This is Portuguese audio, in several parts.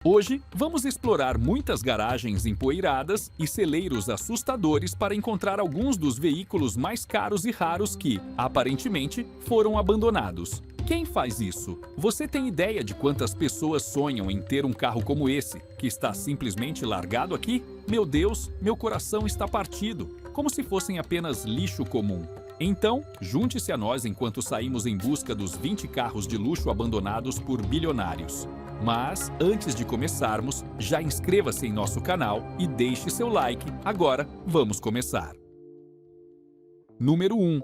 Hoje, vamos explorar muitas garagens empoeiradas e celeiros assustadores para encontrar alguns dos veículos mais caros e raros que, aparentemente, foram abandonados. Quem faz isso? Você tem ideia de quantas pessoas sonham em ter um carro como esse, que está simplesmente largado aqui? Meu Deus, meu coração está partido, como se fossem apenas lixo comum. Então, junte-se a nós enquanto saímos em busca dos 20 carros de luxo abandonados por bilionários. Mas, antes de começarmos, já inscreva-se em nosso canal e deixe seu like. Agora, vamos começar. Número 1.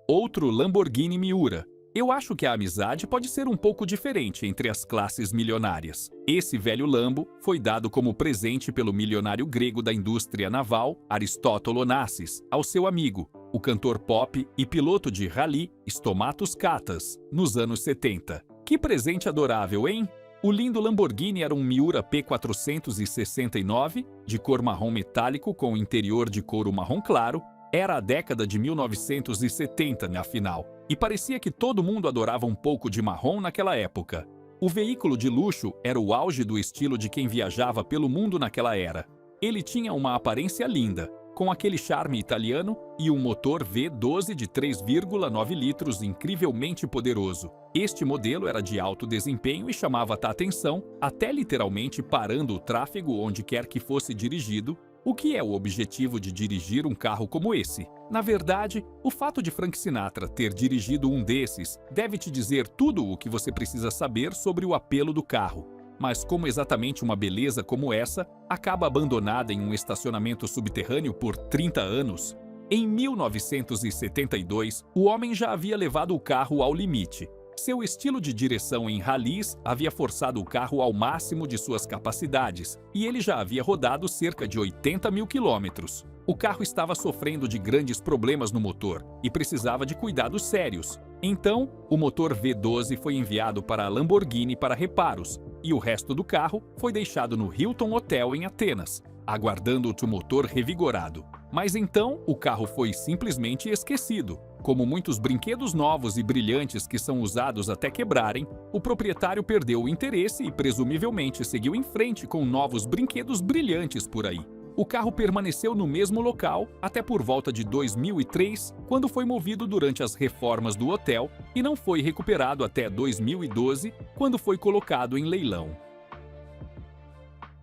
Outro Lamborghini Miura. Eu acho que a amizade pode ser um pouco diferente entre as classes milionárias. Esse velho Lambo foi dado como presente pelo milionário grego da indústria naval, Aristótolo Onassis, ao seu amigo, o cantor pop e piloto de rally Stomatos Katas, nos anos 70. Que presente adorável, hein? O lindo Lamborghini era um Miura P469, de cor marrom metálico com interior de couro marrom claro. Era a década de 1970, afinal, e parecia que todo mundo adorava um pouco de marrom naquela época. O veículo de luxo era o auge do estilo de quem viajava pelo mundo naquela era. Ele tinha uma aparência linda, com aquele charme italiano e um motor V12 de 3,9 litros incrivelmente poderoso. Este modelo era de alto desempenho e chamava a atenção, até literalmente parando o tráfego onde quer que fosse dirigido. O que é o objetivo de dirigir um carro como esse? Na verdade, o fato de Frank Sinatra ter dirigido um desses deve te dizer tudo o que você precisa saber sobre o apelo do carro. Mas como exatamente uma beleza como essa acaba abandonada em um estacionamento subterrâneo por 30 anos? Em 1972, o homem já havia levado o carro ao limite. Seu estilo de direção em rallies havia forçado o carro ao máximo de suas capacidades e ele já havia rodado cerca de 80 mil quilômetros. O carro estava sofrendo de grandes problemas no motor e precisava de cuidados sérios. Então, o motor V12 foi enviado para a Lamborghini para reparos e o resto do carro foi deixado no Hilton Hotel em Atenas, aguardando o motor revigorado. Mas então, o carro foi simplesmente esquecido. Como muitos brinquedos novos e brilhantes que são usados até quebrarem, o proprietário perdeu o interesse e presumivelmente seguiu em frente com novos brinquedos brilhantes por aí. O carro permaneceu no mesmo local até por volta de 2003, quando foi movido durante as reformas do hotel e não foi recuperado até 2012, quando foi colocado em leilão.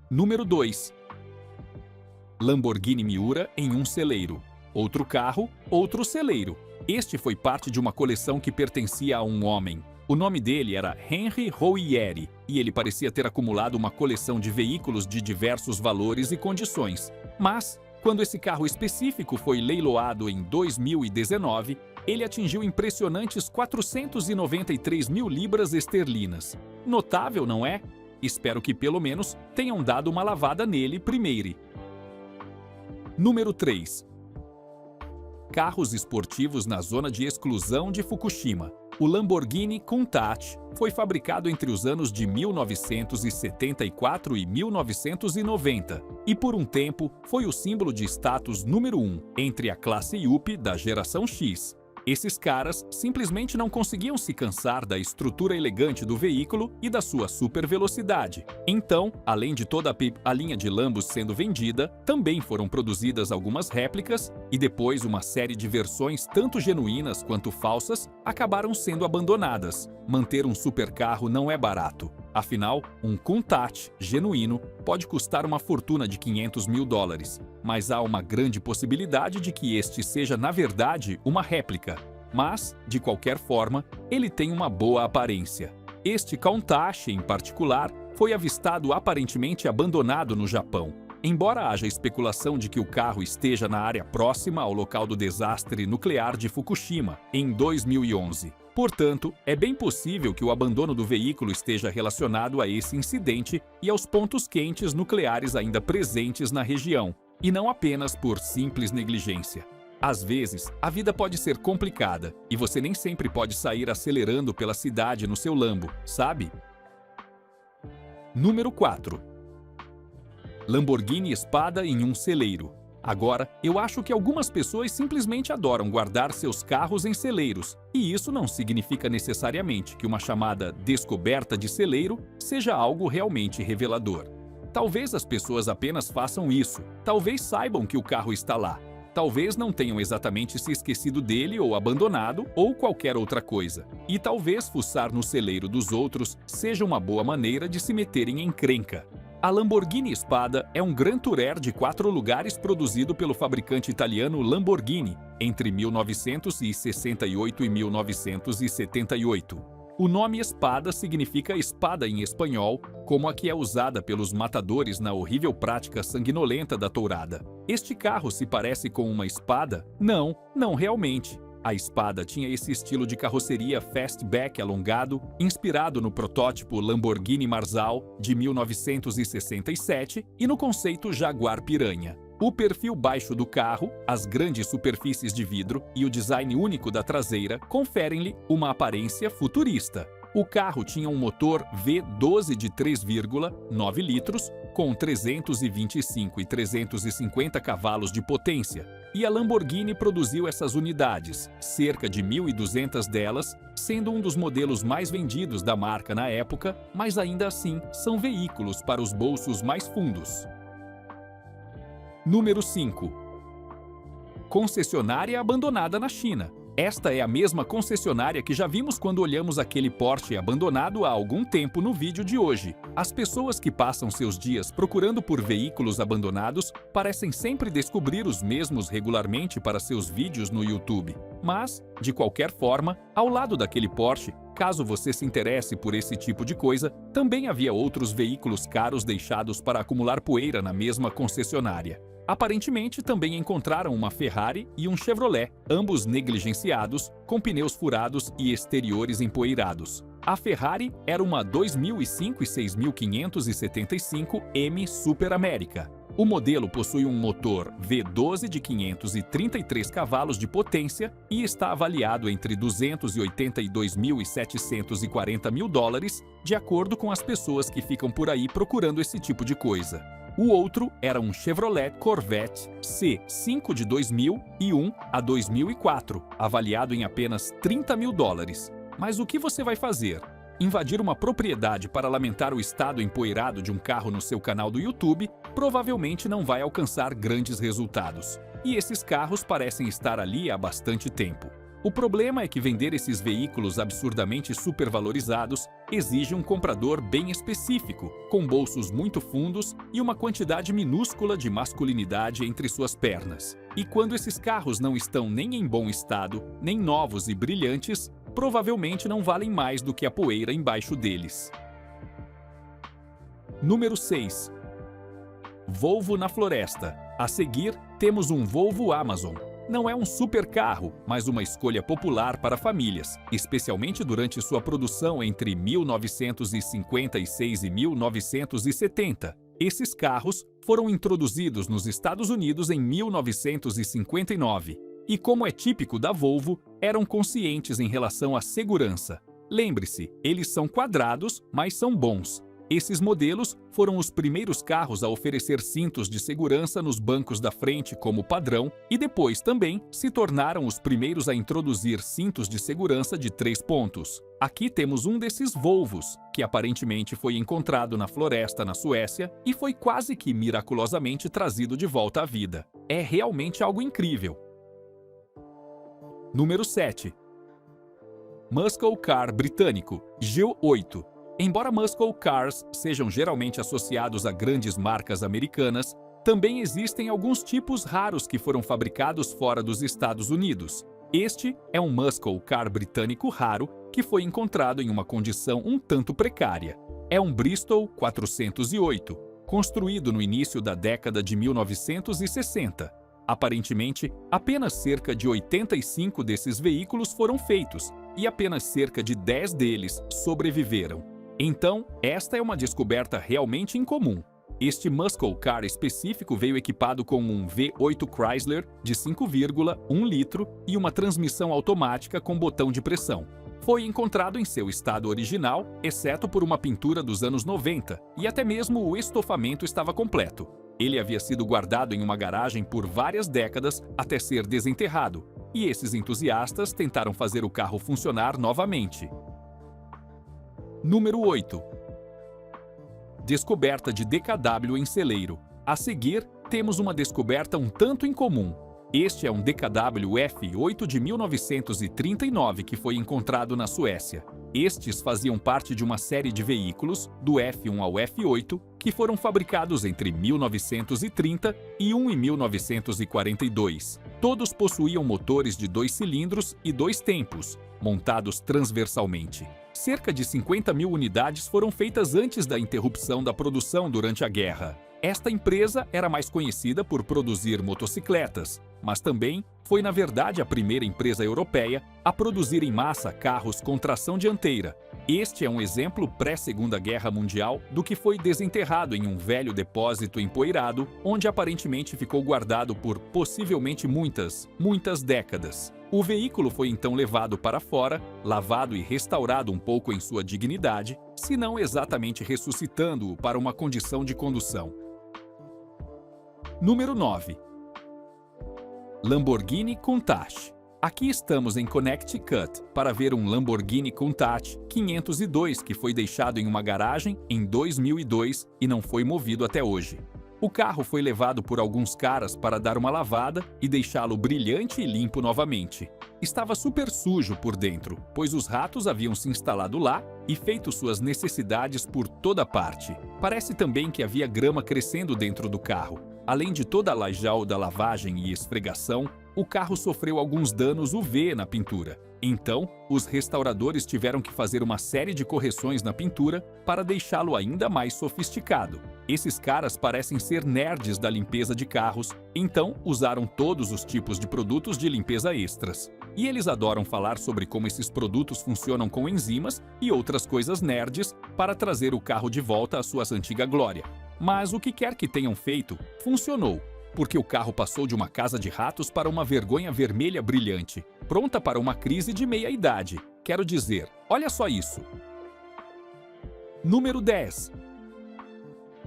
Número 2. Lamborghini Miura em um celeiro. Outro carro, outro celeiro. Este foi parte de uma coleção que pertencia a um homem. O nome dele era Henry Rouieri e ele parecia ter acumulado uma coleção de veículos de diversos valores e condições. Mas, quando esse carro específico foi leiloado em 2019, ele atingiu impressionantes 493 mil libras esterlinas. Notável, não é? Espero que pelo menos tenham dado uma lavada nele primeiro. Número 3. Carros esportivos na zona de exclusão de Fukushima. O Lamborghini Countach foi fabricado entre os anos de 1974 e 1990 e por um tempo foi o símbolo de status número 1 entre a classe Yuppie da geração X. Esses caras simplesmente não conseguiam se cansar da estrutura elegante do veículo e da sua super velocidade. Então, além de toda a linha de Lambos sendo vendida, também foram produzidas algumas réplicas e depois uma série de versões tanto genuínas quanto falsas acabaram sendo abandonadas. Manter um supercarro não é barato. Afinal, um Countach genuíno pode custar uma fortuna de 500 mil dólares, mas há uma grande possibilidade de que este seja, na verdade, uma réplica. Mas, de qualquer forma, ele tem uma boa aparência. Este Countach, em particular, foi avistado aparentemente abandonado no Japão. Embora haja especulação de que o carro esteja na área próxima ao local do desastre nuclear de Fukushima, em 2011. Portanto, é bem possível que o abandono do veículo esteja relacionado a esse incidente e aos pontos quentes nucleares ainda presentes na região, e não apenas por simples negligência. Às vezes, a vida pode ser complicada e você nem sempre pode sair acelerando pela cidade no seu Lambo, sabe? Número 4. Lamborghini Espada em um celeiro. Agora, eu acho que algumas pessoas simplesmente adoram guardar seus carros em celeiros, e isso não significa necessariamente que uma chamada descoberta de celeiro seja algo realmente revelador. Talvez as pessoas apenas façam isso, talvez saibam que o carro está lá, talvez não tenham exatamente se esquecido dele ou abandonado ou qualquer outra coisa, e talvez fuçar no celeiro dos outros seja uma boa maneira de se meterem em encrenca. A Lamborghini Spada é um Gran Tourer de 4 lugares produzido pelo fabricante italiano Lamborghini entre 1968 e 1978. O nome Espada significa espada em espanhol, como a que é usada pelos matadores na horrível prática sanguinolenta da tourada. Este carro se parece com uma espada? Não, não realmente. A Spada tinha esse estilo de carroceria fastback alongado, inspirado no protótipo Lamborghini Marzal de 1967 e no conceito Jaguar Piranha. O perfil baixo do carro, as grandes superfícies de vidro e o design único da traseira conferem-lhe uma aparência futurista. O carro tinha um motor V12 de 3,9 litros, com 325 e 350 cavalos de potência, e a Lamborghini produziu essas unidades, cerca de 1.200 delas, sendo um dos modelos mais vendidos da marca na época, mas ainda assim são veículos para os bolsos mais fundos. Número 5. Concessionária abandonada na China. Esta é a mesma concessionária que já vimos quando olhamos aquele Porsche abandonado há algum tempo no vídeo de hoje. As pessoas que passam seus dias procurando por veículos abandonados parecem sempre descobrir os mesmos regularmente para seus vídeos no YouTube. Mas, de qualquer forma, ao lado daquele Porsche, caso você se interesse por esse tipo de coisa, também havia outros veículos caros deixados para acumular poeira na mesma concessionária. Aparentemente, também encontraram uma Ferrari e um Chevrolet, ambos negligenciados, com pneus furados e exteriores empoeirados. A Ferrari era uma 2005 e 6575 M Super América. O modelo possui um motor V12 de 533 cavalos de potência e está avaliado entre 282.740 mil dólares, de acordo com as pessoas que ficam por aí procurando esse tipo de coisa. O outro era um Chevrolet Corvette C5 de 2001 a 2004, avaliado em apenas 30 mil dólares. Mas o que você vai fazer? Invadir uma propriedade para lamentar o estado empoeirado de um carro no seu canal do YouTube provavelmente não vai alcançar grandes resultados. E esses carros parecem estar ali há bastante tempo. O problema é que vender esses veículos absurdamente supervalorizados exige um comprador bem específico, com bolsos muito fundos e uma quantidade minúscula de masculinidade entre suas pernas. E quando esses carros não estão nem em bom estado, nem novos e brilhantes, provavelmente não valem mais do que a poeira embaixo deles. Número 6. Volvo na floresta. A seguir, temos um Volvo Amazon. Não é um super carro, mas uma escolha popular para famílias, especialmente durante sua produção entre 1956 e 1970. Esses carros foram introduzidos nos Estados Unidos em 1959 e, como é típico da Volvo, eram conscientes em relação à segurança. Lembre-se, eles são quadrados, mas são bons. Esses modelos foram os primeiros carros a oferecer cintos de segurança nos bancos da frente como padrão e depois também se tornaram os primeiros a introduzir cintos de segurança de 3 pontos. Aqui temos um desses Volvos, que aparentemente foi encontrado na floresta na Suécia e foi quase que miraculosamente trazido de volta à vida. É realmente algo incrível. Número 7. Muscle Car britânico, G8. Embora muscle cars sejam geralmente associados a grandes marcas americanas, também existem alguns tipos raros que foram fabricados fora dos Estados Unidos. Este é um muscle car britânico raro que foi encontrado em uma condição um tanto precária. É um Bristol 408, construído no início da década de 1960. Aparentemente, apenas cerca de 85 desses veículos foram feitos e apenas cerca de 10 deles sobreviveram. Então, esta é uma descoberta realmente incomum. Este muscle car específico veio equipado com um V8 Chrysler de 5,1 litro e uma transmissão automática com botão de pressão. foi encontrado em seu estado original, exceto por uma pintura dos anos 90, e até mesmo o estofamento estava completo. Ele havia sido guardado em uma garagem por várias décadas até ser desenterrado, e esses entusiastas tentaram fazer o carro funcionar novamente. Número 8. Descoberta de DKW em celeiro. A seguir, temos uma descoberta um tanto incomum. Este é um DKW F8 de 1939 que foi encontrado na Suécia. Estes faziam parte de uma série de veículos, do F1 ao F8, que foram fabricados entre 1930 e 1942. Todos possuíam motores de 2 cilindros e 2 tempos, montados transversalmente. Cerca de 50 mil unidades foram feitas antes da interrupção da produção durante a guerra. Esta empresa era mais conhecida por produzir motocicletas, mas também foi, na verdade, a primeira empresa europeia a produzir em massa carros com tração dianteira. Este é um exemplo pré-Segunda Guerra Mundial do que foi desenterrado em um velho depósito empoeirado, onde aparentemente ficou guardado por possivelmente muitas décadas. O veículo foi então levado para fora, lavado e restaurado um pouco em sua dignidade, se não exatamente ressuscitando-o para uma condição de condução. Número 9. Lamborghini Countach. Aqui estamos em Connecticut para ver um Lamborghini Countach 502 que foi deixado em uma garagem em 2002 e não foi movido até hoje. O carro foi levado por alguns caras para dar uma lavada e deixá-lo brilhante e limpo novamente. Estava super sujo por dentro, pois os ratos haviam se instalado lá e feito suas necessidades por toda parte. Parece também que havia grama crescendo dentro do carro. Além de toda a lajal da lavagem e esfregação, o carro sofreu alguns danos UV na pintura. Então, os restauradores tiveram que fazer uma série de correções na pintura para deixá-lo ainda mais sofisticado. Esses caras parecem ser nerds da limpeza de carros, então usaram todos os tipos de produtos de limpeza extras. E eles adoram falar sobre como esses produtos funcionam com enzimas e outras coisas nerds para trazer o carro de volta à sua antiga glória. Mas o que quer que tenham feito, funcionou, porque o carro passou de uma casa de ratos para uma vergonha vermelha brilhante, pronta para uma crise de meia-idade. Quero dizer, olha só isso. Número 10.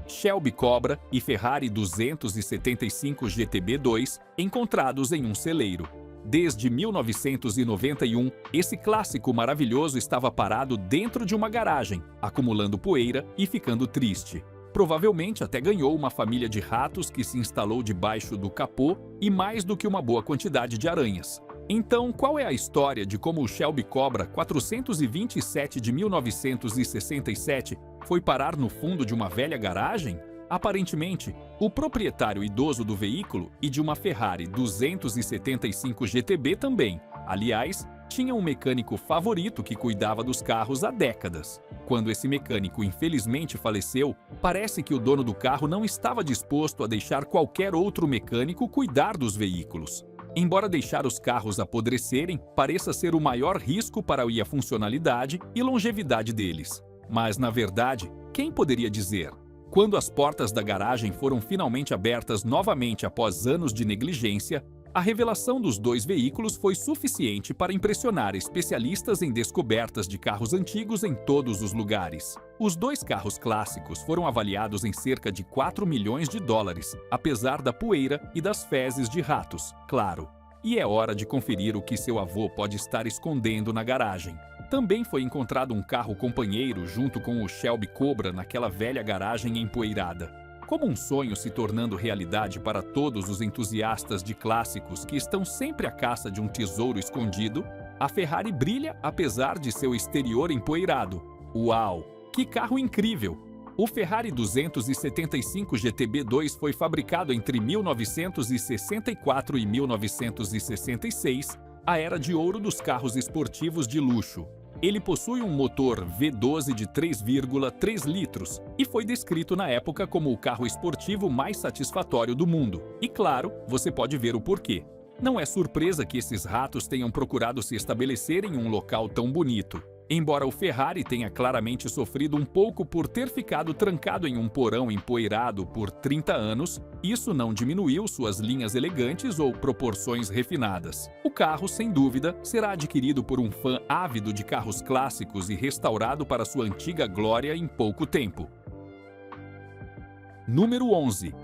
Shelby Cobra e Ferrari 275 GTB2 encontrados em um celeiro. Desde 1991, esse clássico maravilhoso estava parado dentro de uma garagem, acumulando poeira e ficando triste. Provavelmente até ganhou uma família de ratos que se instalou debaixo do capô e mais do que uma boa quantidade de aranhas. Então, qual é a história de como o Shelby Cobra 427 de 1967 foi parar no fundo de uma velha garagem? Aparentemente, o proprietário idoso do veículo e de uma Ferrari 275 GTB também. Aliás, tinha um mecânico favorito que cuidava dos carros há décadas. Quando esse mecânico infelizmente faleceu, parece que o dono do carro não estava disposto a deixar qualquer outro mecânico cuidar dos veículos. Embora deixar os carros apodrecerem pareça ser o maior risco para a funcionalidade e longevidade deles. Mas, na verdade, quem poderia dizer? Quando as portas da garagem foram finalmente abertas novamente após anos de negligência, a revelação dos dois veículos foi suficiente para impressionar especialistas em descobertas de carros antigos em todos os lugares. Os dois carros clássicos foram avaliados em cerca de 4 milhões de dólares, apesar da poeira e das fezes de ratos, claro. E é hora de conferir o que seu avô pode estar escondendo na garagem. Também foi encontrado um carro companheiro junto com o Shelby Cobra naquela velha garagem empoeirada. Como um sonho se tornando realidade para todos os entusiastas de clássicos que estão sempre à caça de um tesouro escondido, a Ferrari brilha apesar de seu exterior empoeirado. Uau! Que carro incrível! O Ferrari 275 GTB2 foi fabricado entre 1964 e 1966, a era de ouro dos carros esportivos de luxo. Ele possui um motor V12 de 3,3 litros e foi descrito na época como o carro esportivo mais satisfatório do mundo. E claro, você pode ver o porquê. Não é surpresa que esses ratos tenham procurado se estabelecer em um local tão bonito. Embora o Ferrari tenha claramente sofrido um pouco por ter ficado trancado em um porão empoeirado por 30 anos, isso não diminuiu suas linhas elegantes ou proporções refinadas. O carro, sem dúvida, será adquirido por um fã ávido de carros clássicos e restaurado para sua antiga glória em pouco tempo. Número 11.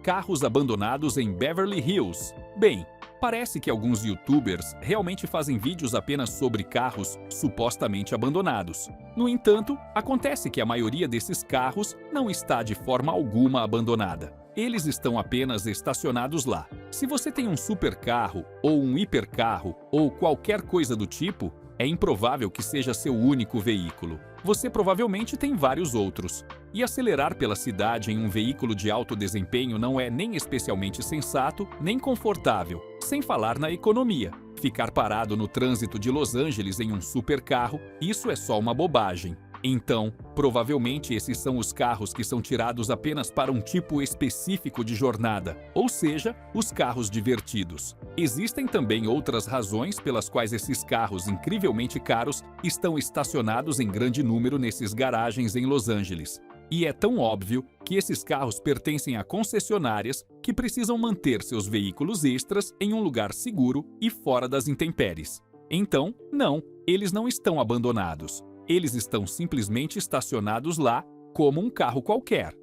Carros abandonados em Beverly Hills. Bem, parece que alguns youtubers realmente fazem vídeos apenas sobre carros supostamente abandonados. No entanto, acontece que a maioria desses carros não está de forma alguma abandonada. Eles estão apenas estacionados lá. Se você tem um supercarro, ou um hipercarro, ou qualquer coisa do tipo, é improvável que seja seu único veículo. Você provavelmente tem vários outros. E acelerar pela cidade em um veículo de alto desempenho não é nem especialmente sensato, nem confortável, sem falar na economia. Ficar parado no trânsito de Los Angeles em um supercarro, isso é só uma bobagem. Então, provavelmente esses são os carros que são tirados apenas para um tipo específico de jornada, ou seja, os carros divertidos. Existem também outras razões pelas quais esses carros incrivelmente caros estão estacionados em grande número nesses garagens em Los Angeles. E é tão óbvio que esses carros pertencem a concessionárias que precisam manter seus veículos extras em um lugar seguro e fora das intempéries. Então, não, eles não estão abandonados. Eles estão simplesmente estacionados lá como um carro qualquer.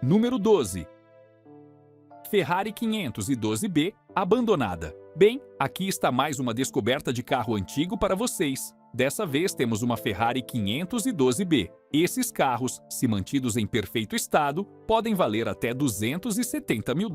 Número 12. Ferrari 512B abandonada. Bem, aqui está mais uma descoberta de carro antigo para vocês. Dessa vez temos uma Ferrari 512B. Esses carros, se mantidos em perfeito estado, podem valer até $270 mil.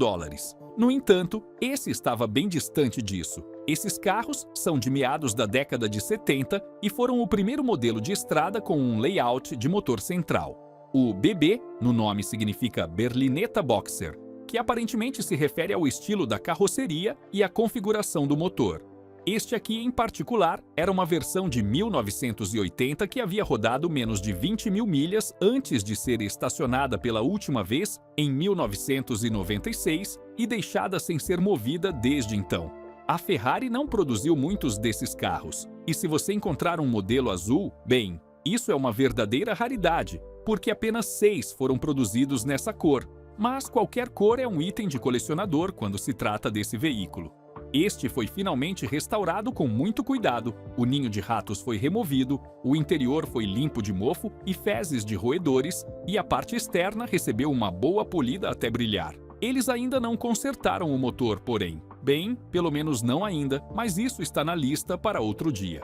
No entanto, esse estava bem distante disso. Esses carros são de meados da década de 70 e foram o primeiro modelo de estrada com um layout de motor central. O BB, no nome, significa Berlinetta Boxer, que aparentemente se refere ao estilo da carroceria e à configuração do motor. Este aqui, em particular, era uma versão de 1980 que havia rodado menos de 20 mil milhas antes de ser estacionada pela última vez em 1996 e deixada sem ser movida desde então. A Ferrari não produziu muitos desses carros, e se você encontrar um modelo azul, bem, isso é uma verdadeira raridade, porque apenas 6 foram produzidos nessa cor. Mas qualquer cor é um item de colecionador quando se trata desse veículo. Este foi finalmente restaurado com muito cuidado, o ninho de ratos foi removido, o interior foi limpo de mofo e fezes de roedores e a parte externa recebeu uma boa polida até brilhar. Eles ainda não consertaram o motor, porém. Bem, pelo menos não ainda, mas isso está na lista para outro dia.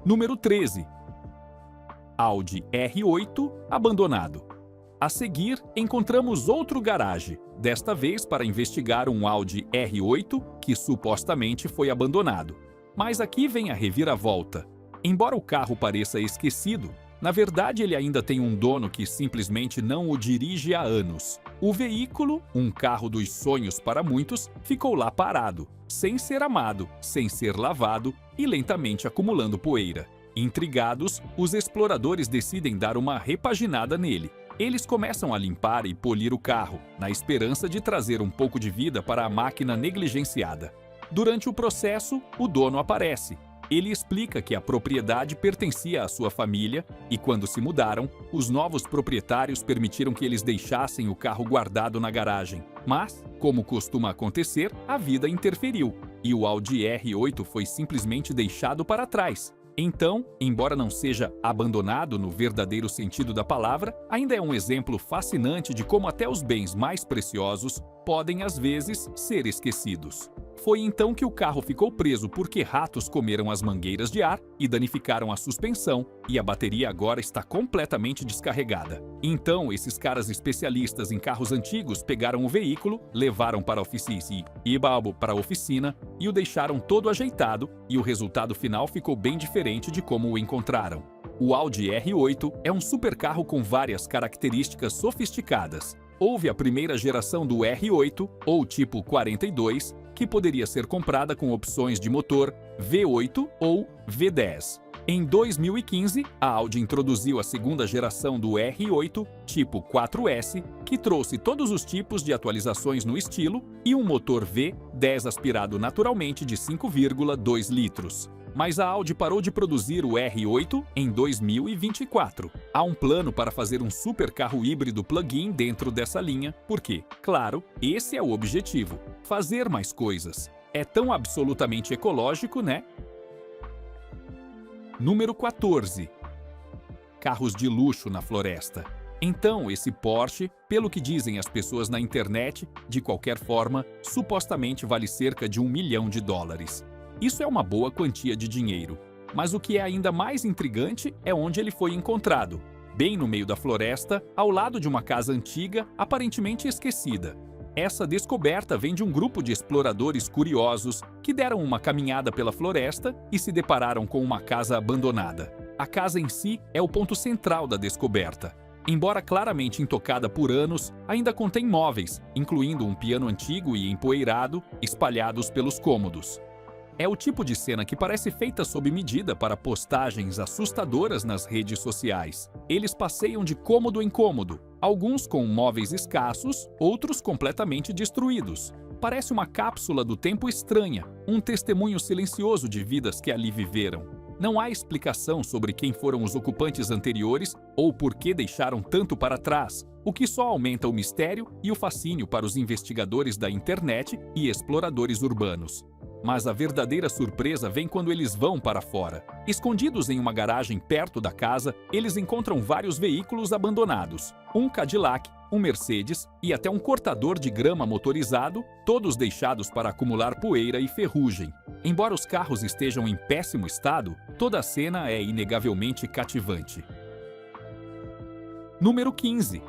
Número 13. Audi R8 abandonado. A seguir, encontramos outro garage, desta vez para investigar um Audi R8 que supostamente foi abandonado. Mas aqui vem a reviravolta. Embora o carro pareça esquecido, na verdade ele ainda tem um dono que simplesmente não o dirige há anos. O veículo, um carro dos sonhos para muitos, ficou lá parado, sem ser amado, sem ser lavado e lentamente acumulando poeira. Intrigados, os exploradores decidem dar uma repaginada nele. Eles começam a limpar e polir o carro, na esperança de trazer um pouco de vida para a máquina negligenciada. Durante o processo, o dono aparece. Ele explica que a propriedade pertencia à sua família e, quando se mudaram, os novos proprietários permitiram que eles deixassem o carro guardado na garagem. Mas, como costuma acontecer, a vida interferiu e o Audi R8 foi simplesmente deixado para trás. Então, embora não seja abandonado no verdadeiro sentido da palavra, ainda é um exemplo fascinante de como até os bens mais preciosos podem, às vezes, ser esquecidos. Foi então que o carro ficou preso porque ratos comeram as mangueiras de ar e danificaram a suspensão, e a bateria agora está completamente descarregada. Então, esses caras especialistas em carros antigos pegaram o veículo, levaram para a oficina e o deixaram todo ajeitado, e o resultado final ficou bem diferente de como o encontraram. O Audi R8 é um supercarro com várias características sofisticadas. Houve a primeira geração do R8, ou tipo 42, que poderia ser comprada com opções de motor V8 ou V10. Em 2015, a Audi introduziu a segunda geração do R8, tipo 4S, que trouxe todos os tipos de atualizações no estilo e um motor V10 aspirado naturalmente de 5,2 litros. Mas a Audi parou de produzir o R8 em 2024. Há um plano para fazer um supercarro híbrido plug-in dentro dessa linha, porque, claro, esse é o objetivo: fazer mais coisas. É tão absolutamente ecológico, né? Número 14. Carros de luxo na floresta. Então, esse Porsche, pelo que dizem as pessoas na internet, de qualquer forma, supostamente vale cerca de $1 milhão. Isso é uma boa quantia de dinheiro. Mas o que é ainda mais intrigante é onde ele foi encontrado. Bem no meio da floresta, ao lado de uma casa antiga, aparentemente esquecida. Essa descoberta vem de um grupo de exploradores curiosos que deram uma caminhada pela floresta e se depararam com uma casa abandonada. A casa em si é o ponto central da descoberta. Embora claramente intocada por anos, ainda contém móveis, incluindo um piano antigo e empoeirado, espalhados pelos cômodos. É o tipo de cena que parece feita sob medida para postagens assustadoras nas redes sociais. Eles passeiam de cômodo em cômodo, alguns com móveis escassos, outros completamente destruídos. Parece uma cápsula do tempo estranha, um testemunho silencioso de vidas que ali viveram. Não há explicação sobre quem foram os ocupantes anteriores ou por que deixaram tanto para trás, o que só aumenta o mistério e o fascínio para os investigadores da internet e exploradores urbanos. Mas a verdadeira surpresa vem quando eles vão para fora. Escondidos em uma garagem perto da casa, eles encontram vários veículos abandonados. Um Cadillac, um Mercedes e até um cortador de grama motorizado, todos deixados para acumular poeira e ferrugem. Embora os carros estejam em péssimo estado, toda a cena é inegavelmente cativante. Número 15.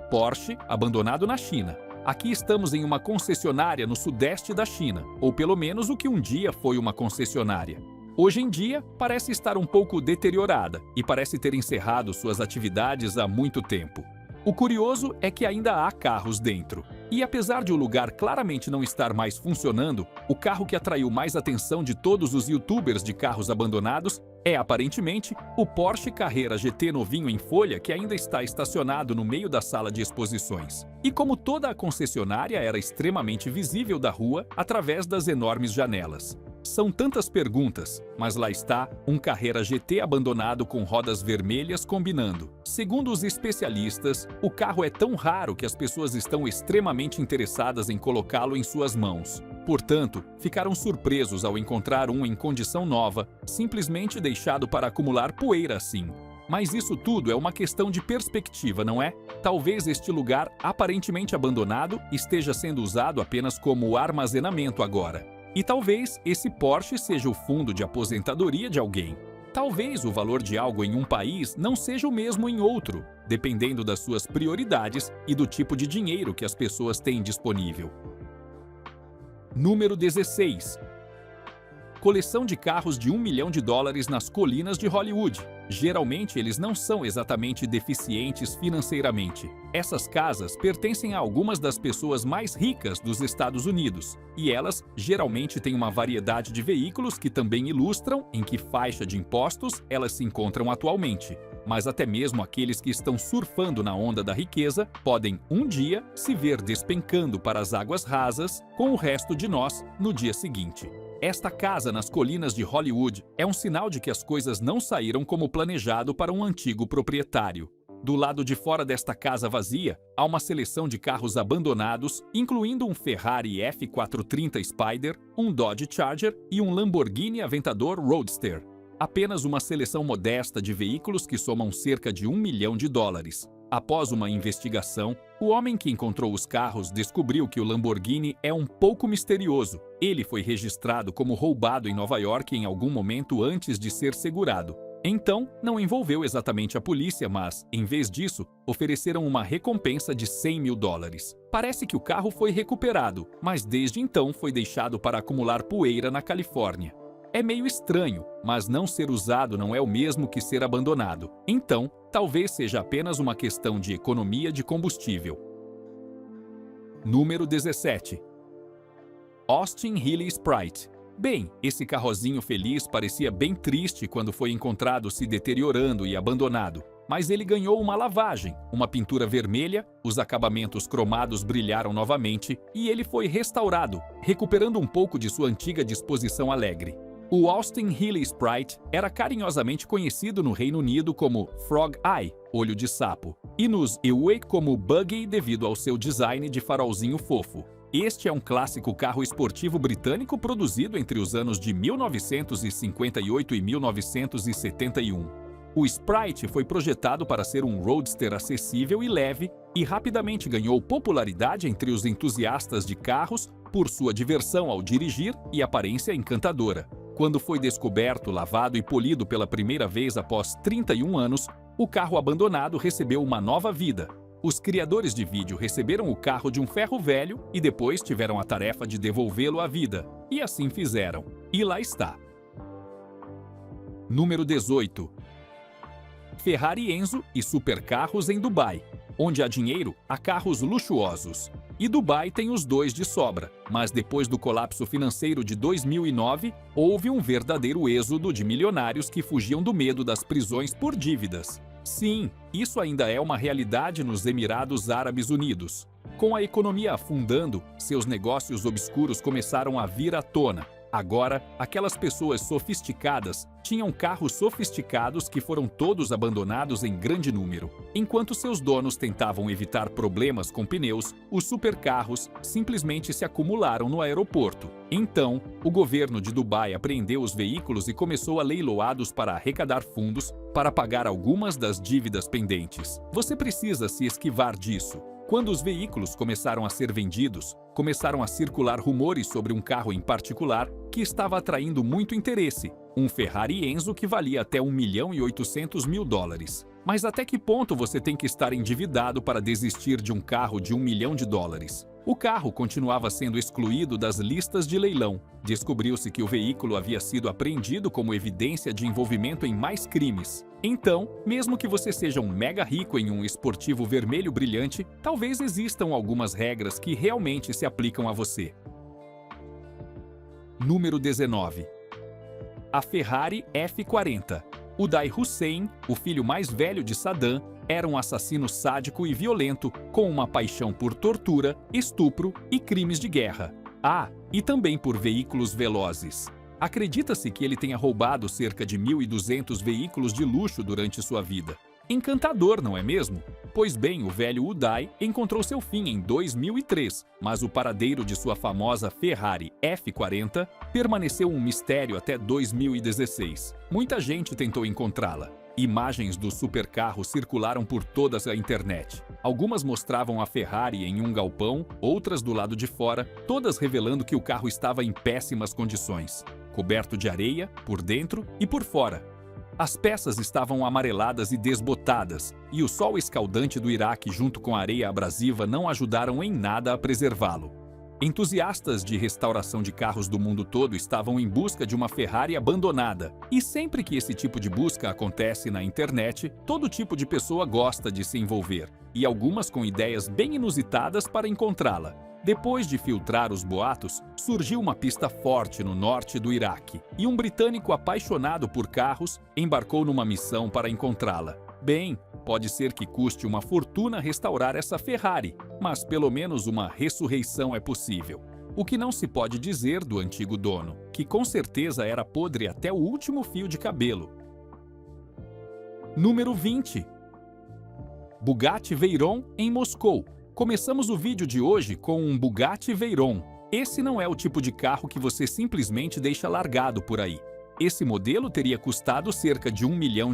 Porsche abandonado na China. Aqui estamos em uma concessionária no sudeste da China, ou pelo menos o que um dia foi uma concessionária. Hoje em dia, parece estar um pouco deteriorada e parece ter encerrado suas atividades há muito tempo. O curioso é que ainda há carros dentro. E apesar de o lugar claramente não estar mais funcionando, o carro que atraiu mais atenção de todos os youtubers de carros abandonados é, aparentemente, o Porsche Carrera GT novinho em folha que ainda está estacionado no meio da sala de exposições. E como toda a concessionária era extremamente visível da rua através das enormes janelas. São tantas perguntas, mas lá está um Carrera GT abandonado com rodas vermelhas combinando. Segundo os especialistas, o carro é tão raro que as pessoas estão extremamente interessadas em colocá-lo em suas mãos. Portanto, ficaram surpresos ao encontrar um em condição nova, simplesmente deixado para acumular poeira assim. Mas isso tudo é uma questão de perspectiva, não é? Talvez este lugar aparentemente abandonado esteja sendo usado apenas como armazenamento agora. E talvez esse Porsche seja o fundo de aposentadoria de alguém. Talvez o valor de algo em um país não seja o mesmo em outro, dependendo das suas prioridades e do tipo de dinheiro que as pessoas têm disponível. Número 16. Coleção de carros de $1 milhão nas colinas de Hollywood. Geralmente, eles não são exatamente deficientes financeiramente. Essas casas pertencem a algumas das pessoas mais ricas dos Estados Unidos, e elas geralmente têm uma variedade de veículos que também ilustram em que faixa de impostos elas se encontram atualmente. Mas até mesmo aqueles que estão surfando na onda da riqueza podem, um dia, se ver despencando para as águas rasas com o resto de nós no dia seguinte. Esta casa nas colinas de Hollywood é um sinal de que as coisas não saíram como planejado para um antigo proprietário. Do lado de fora desta casa vazia, há uma seleção de carros abandonados, incluindo um Ferrari F430 Spider, um Dodge Charger e um Lamborghini Aventador Roadster. Apenas uma seleção modesta de veículos que somam cerca de $1 milhão. Após uma investigação, o homem que encontrou os carros descobriu que o Lamborghini é um pouco misterioso. Ele foi registrado como roubado em Nova York em algum momento antes de ser segurado. Então, não envolveu exatamente a polícia, mas, em vez disso, ofereceram uma recompensa de $100 mil. Parece que o carro foi recuperado, mas desde então foi deixado para acumular poeira na Califórnia. É meio estranho, mas não ser usado não é o mesmo que ser abandonado. Então, talvez seja apenas uma questão de economia de combustível. Número 17. Austin Healey Sprite. Bem, esse carrozinho feliz parecia bem triste quando foi encontrado se deteriorando e abandonado. Mas ele ganhou uma lavagem, uma pintura vermelha, os acabamentos cromados brilharam novamente e ele foi restaurado, recuperando um pouco de sua antiga disposição alegre. O Austin Healey Sprite era carinhosamente conhecido no Reino Unido como Frog Eye, olho de sapo, e nos UK como Buggy devido ao seu design de farolzinho fofo. Este é um clássico carro esportivo britânico produzido entre os anos de 1958 e 1971. O Sprite foi projetado para ser um roadster acessível e leve e rapidamente ganhou popularidade entre os entusiastas de carros por sua diversão ao dirigir e aparência encantadora. Quando foi descoberto, lavado e polido pela primeira vez após 31 anos, o carro abandonado recebeu uma nova vida. Os criadores de vídeo receberam o carro de um ferro velho e depois tiveram a tarefa de devolvê-lo à vida. E assim fizeram. E lá está. Número 18. Ferrari Enzo e supercarros em Dubai. Onde há dinheiro, há carros luxuosos. E Dubai tem os dois de sobra, mas depois do colapso financeiro de 2009, houve um verdadeiro êxodo de milionários que fugiam do medo das prisões por dívidas. Sim, isso ainda é uma realidade nos Emirados Árabes Unidos. Com a economia afundando, seus negócios obscuros começaram a vir à tona. Agora, aquelas pessoas sofisticadas tinham carros sofisticados que foram todos abandonados em grande número. Enquanto seus donos tentavam evitar problemas com pneus, os supercarros simplesmente se acumularam no aeroporto. Então, o governo de Dubai apreendeu os veículos e começou a leiloá-los para arrecadar fundos para pagar algumas das dívidas pendentes. Você precisa se esquivar disso. Quando os veículos começaram a ser vendidos, começaram a circular rumores sobre um carro em particular que estava atraindo muito interesse, um Ferrari Enzo que valia até $1.800.000. Mas até que ponto você tem que estar endividado para desistir de um carro de $1 milhão? O carro continuava sendo excluído das listas de leilão. Descobriu-se que o veículo havia sido apreendido como evidência de envolvimento em mais crimes. Então, mesmo que você seja um mega rico em um esportivo vermelho brilhante, talvez existam algumas regras que realmente se aplicam a você. Número 19. A Ferrari F40. Uday Hussein, o filho mais velho de Saddam, era um assassino sádico e violento, com uma paixão por tortura, estupro e crimes de guerra. Ah, e também por veículos velozes. Acredita-se que ele tenha roubado cerca de 1.200 veículos de luxo durante sua vida. Encantador, não é mesmo? Pois bem, o velho Uday encontrou seu fim em 2003, mas o paradeiro de sua famosa Ferrari F40 permaneceu um mistério até 2016. Muita gente tentou encontrá-la. Imagens do supercarro circularam por toda a internet. Algumas mostravam a Ferrari em um galpão, outras do lado de fora, todas revelando que o carro estava em péssimas condições, coberto de areia, por dentro e por fora. As peças estavam amareladas e desbotadas, e o sol escaldante do Iraque junto com a areia abrasiva não ajudaram em nada a preservá-lo. Entusiastas de restauração de carros do mundo todo estavam em busca de uma Ferrari abandonada. E sempre que esse tipo de busca acontece na internet, todo tipo de pessoa gosta de se envolver, e algumas com ideias bem inusitadas para encontrá-la. Depois de filtrar os boatos, surgiu uma pista forte no norte do Iraque, e um britânico apaixonado por carros embarcou numa missão para encontrá-la. Bem, pode ser que custe uma fortuna restaurar essa Ferrari, mas pelo menos uma ressurreição é possível. O que não se pode dizer do antigo dono, que com certeza era podre até o último fio de cabelo. Número 20. Bugatti Veyron em Moscou. Começamos o vídeo de hoje com um Bugatti Veyron. Esse não é o tipo de carro que você simplesmente deixa largado por aí. Esse modelo teria custado cerca de $1 milhão.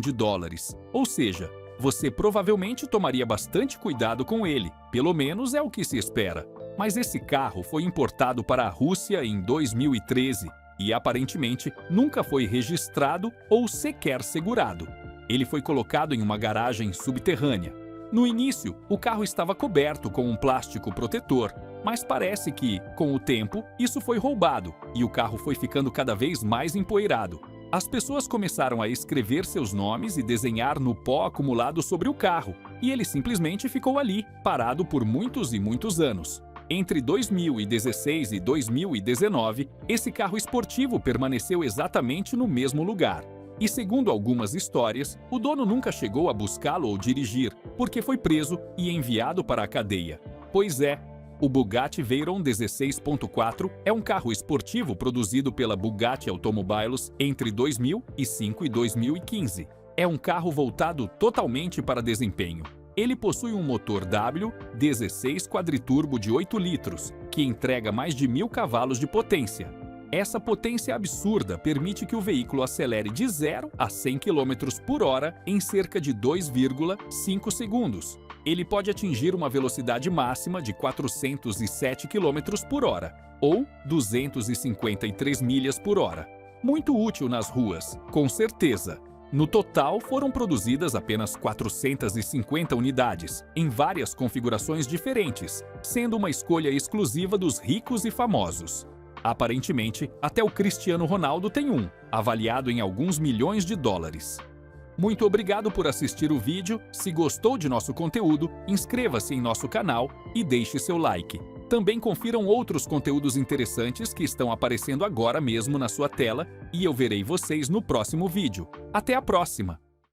Ou seja, você provavelmente tomaria bastante cuidado com ele, pelo menos é o que se espera. Mas esse carro foi importado para a Rússia em 2013 e aparentemente nunca foi registrado ou sequer segurado. Ele foi colocado em uma garagem subterrânea. No início, o carro estava coberto com um plástico protetor, mas parece que, com o tempo, isso foi roubado e o carro foi ficando cada vez mais empoeirado. As pessoas começaram a escrever seus nomes e desenhar no pó acumulado sobre o carro, e ele simplesmente ficou ali, parado por muitos e muitos anos. Entre 2016 e 2019, esse carro esportivo permaneceu exatamente no mesmo lugar. E segundo algumas histórias, o dono nunca chegou a buscá-lo ou dirigir, porque foi preso e enviado para a cadeia. Pois é, o Bugatti Veyron 16.4 é um carro esportivo produzido pela Bugatti Automobiles entre 2005 e 2015. É um carro voltado totalmente para desempenho. Ele possui um motor W16 quadriturbo de 8 litros, que entrega mais de 1.000 cavalos de potência. Essa potência absurda permite que o veículo acelere de 0 a 100 km por hora em cerca de 2,5 segundos. Ele pode atingir uma velocidade máxima de 407 km por hora, ou 253 milhas por hora. Muito útil nas ruas, com certeza. No total, foram produzidas apenas 450 unidades, em várias configurações diferentes, sendo uma escolha exclusiva dos ricos e famosos. Aparentemente, até o Cristiano Ronaldo tem um, avaliado em alguns milhões de dólares. Muito obrigado por assistir o vídeo. Se gostou de nosso conteúdo, inscreva-se em nosso canal e deixe seu like. Também confiram outros conteúdos interessantes que estão aparecendo agora mesmo na sua tela e eu verei vocês no próximo vídeo. Até a próxima!